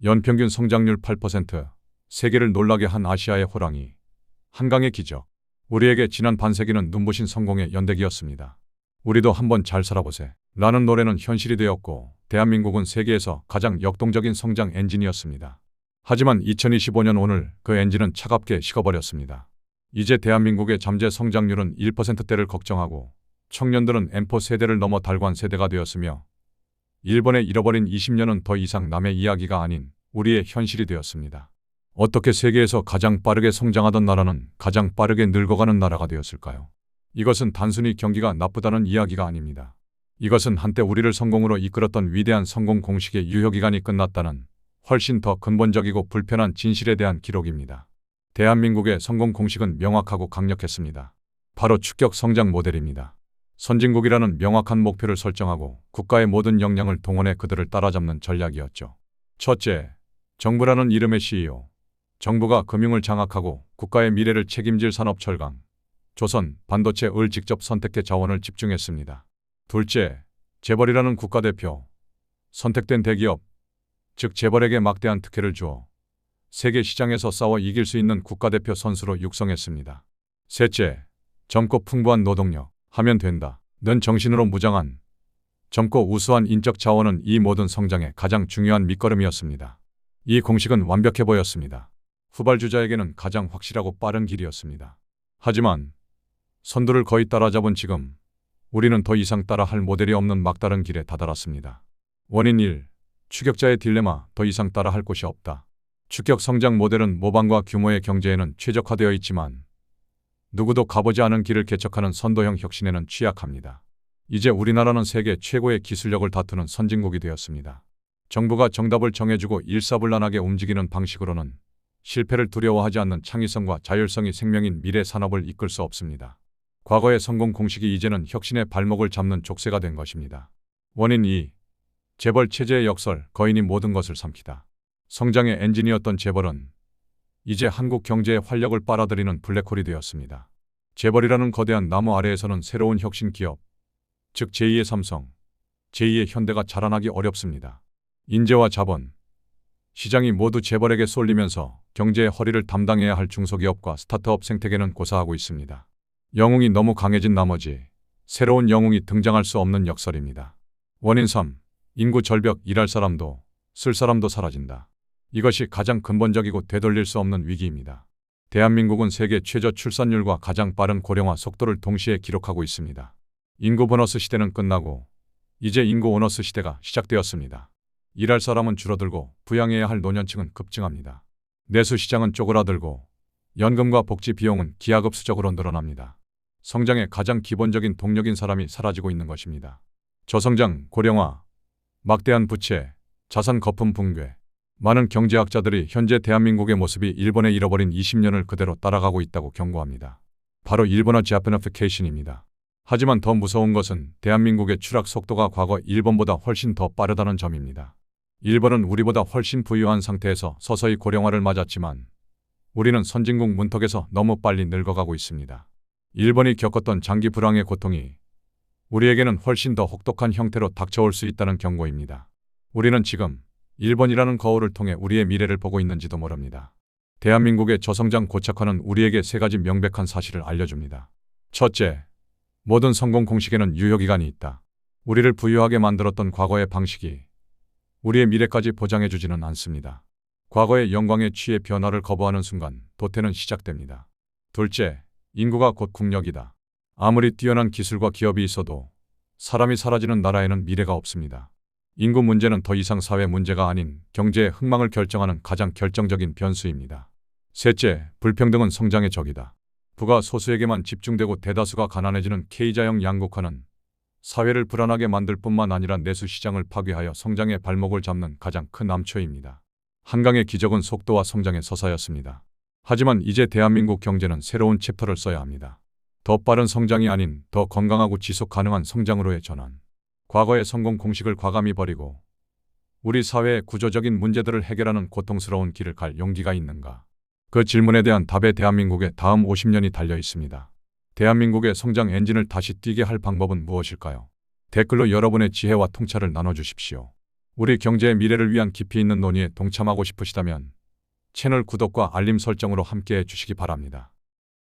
연평균 성장률 8%, 세계를 놀라게 한 아시아의 호랑이, 한강의 기적. 우리에게 지난 반세기는 눈부신 성공의 연대기였습니다. 우리도 한번 잘 살아보세 라는 노래는 현실이 되었고 대한민국은 세계에서 가장 역동적인 성장 엔진이었습니다. 하지만 2025년 오늘 그 엔진은 차갑게 식어버렸습니다. 이제 대한민국의 잠재 성장률은 1%대를 걱정하고 청년들은 M4 세대를 넘어 달관 세대가 되었으며 일본의 잃어버린 20년은 더 이상 남의 이야기가 아닌 우리의 현실이 되었습니다. 어떻게 세계에서 가장 빠르게 성장하던 나라는 가장 빠르게 늙어가는 나라가 되었을까요? 이것은 단순히 경기가 나쁘다는 이야기가 아닙니다. 이것은 한때 우리를 성공으로 이끌었던 위대한 성공 공식의 유효기간이 끝났다는 훨씬 더 근본적이고 불편한 진실에 대한 기록입니다. 대한민국의 성공 공식은 명확하고 강력했습니다. 바로 추격 성장 모델입니다. 선진국이라는 명확한 목표를 설정하고 국가의 모든 역량을 동원해 그들을 따라잡는 전략이었죠. 첫째, 정부라는 이름의 CEO. 정부가 금융을 장악하고 국가의 미래를 책임질 산업 철강, 조선, 반도체을 직접 선택해 자원을 집중했습니다. 둘째, 재벌이라는 국가대표. 선택된 대기업, 즉 재벌에게 막대한 특혜를 주어 세계 시장에서 싸워 이길 수 있는 국가대표 선수로 육성했습니다. 셋째, 젊고 풍부한 노동력, 하면 된다 는 정신으로 무장한 젊고 우수한 인적 자원은 이 모든 성장의 가장 중요한 밑거름이었습니다. 이 공식은 완벽해 보였습니다. 후발주자에게는 가장 확실하고 빠른 길이었습니다. 하지만 선두를 거의 따라잡은 지금 우리는 더 이상 따라할 모델이 없는 막다른 길에 다다랐습니다. 원인 1. 추격자의 딜레마. 더 이상 따라할 곳이 없다. 추격 성장 모델은 모방과 규모의 경제에는 최적화되어 있지만 누구도 가보지 않은 길을 개척하는 선도형 혁신에는 취약합니다. 이제 우리나라는 세계 최고의 기술력을 다투는 선진국이 되었습니다. 정부가 정답을 정해주고 일사불란하게 움직이는 방식으로는 실패를 두려워하지 않는 창의성과 자율성이 생명인 미래 산업을 이끌 수 없습니다. 과거의 성공 공식이 이제는 혁신의 발목을 잡는 족쇄가 된 것입니다. 원인 2. 재벌 체제의 역설, 거인이 모든 것을 삼키다. 성장의 엔진이었던 재벌은 이제 한국 경제의 활력을 빨아들이는 블랙홀이 되었습니다. 재벌이라는 거대한 나무 아래에서는 새로운 혁신 기업, 즉 제2의 삼성, 제2의 현대가 자라나기 어렵습니다. 인재와 자본, 시장이 모두 재벌에게 쏠리면서 경제의 허리를 담당해야 할 중소기업과 스타트업 생태계는 고사하고 있습니다. 영웅이 너무 강해진 나머지 새로운 영웅이 등장할 수 없는 역설입니다. 원인 3. 인구 절벽, 일할 사람도 쓸 사람도 사라진다. 이것이 가장 근본적이고 되돌릴 수 없는 위기입니다. 대한민국은 세계 최저 출산율과 가장 빠른 고령화 속도를 동시에 기록하고 있습니다. 인구 보너스 시대는 끝나고 이제 인구 오너스 시대가 시작되었습니다. 일할 사람은 줄어들고 부양해야 할 노년층은 급증합니다. 내수 시장은 쪼그라들고 연금과 복지 비용은 기하급수적으로 늘어납니다. 성장의 가장 기본적인 동력인 사람이 사라지고 있는 것입니다. 저성장, 고령화, 막대한 부채, 자산 거품 붕괴. 많은 경제학자들이 현재 대한민국의 모습이 일본의 잃어버린 20년을 그대로 따라가고 있다고 경고합니다. 바로 일본어 자파니피케이션입니다. 하지만 더 무서운 것은 대한민국의 추락 속도가 과거 일본보다 훨씬 더 빠르다는 점입니다. 일본은 우리보다 훨씬 부유한 상태에서 서서히 고령화를 맞았지만 우리는 선진국 문턱에서 너무 빨리 늙어가고 있습니다. 일본이 겪었던 장기 불황의 고통이 우리에게는 훨씬 더 혹독한 형태로 닥쳐올 수 있다는 경고입니다. 우리는 지금 일본이라는 거울을 통해 우리의 미래를 보고 있는지도 모릅니다. 대한민국의 저성장 고착화는 우리에게 세 가지 명백한 사실을 알려줍니다. 첫째, 모든 성공 공식에는 유효기간이 있다. 우리를 부유하게 만들었던 과거의 방식이 우리의 미래까지 보장해주지는 않습니다. 과거의 영광에 취해 변화를 거부하는 순간 도태는 시작됩니다. 둘째, 인구가 곧 국력이다. 아무리 뛰어난 기술과 기업이 있어도 사람이 사라지는 나라에는 미래가 없습니다. 인구 문제는 더 이상 사회 문제가 아닌 경제의 흥망을 결정하는 가장 결정적인 변수입니다. 셋째, 불평등은 성장의 적이다. 부가 소수에게만 집중되고 대다수가 가난해지는 K자형 양극화는 사회를 불안하게 만들 뿐만 아니라 내수 시장을 파괴하여 성장의 발목을 잡는 가장 큰 암초입니다. 한강의 기적은 속도와 성장의 서사였습니다. 하지만 이제 대한민국 경제는 새로운 챕터를 써야 합니다. 더 빠른 성장이 아닌 더 건강하고 지속 가능한 성장으로의 전환. 과거의 성공 공식을 과감히 버리고 우리 사회의 구조적인 문제들을 해결하는 고통스러운 길을 갈 용기가 있는가? 그 질문에 대한 답에 대한민국의 다음 50년이 달려 있습니다. 대한민국의 성장 엔진을 다시 뛰게 할 방법은 무엇일까요? 댓글로 여러분의 지혜와 통찰을 나눠주십시오. 우리 경제의 미래를 위한 깊이 있는 논의에 동참하고 싶으시다면 채널 구독과 알림 설정으로 함께해 주시기 바랍니다.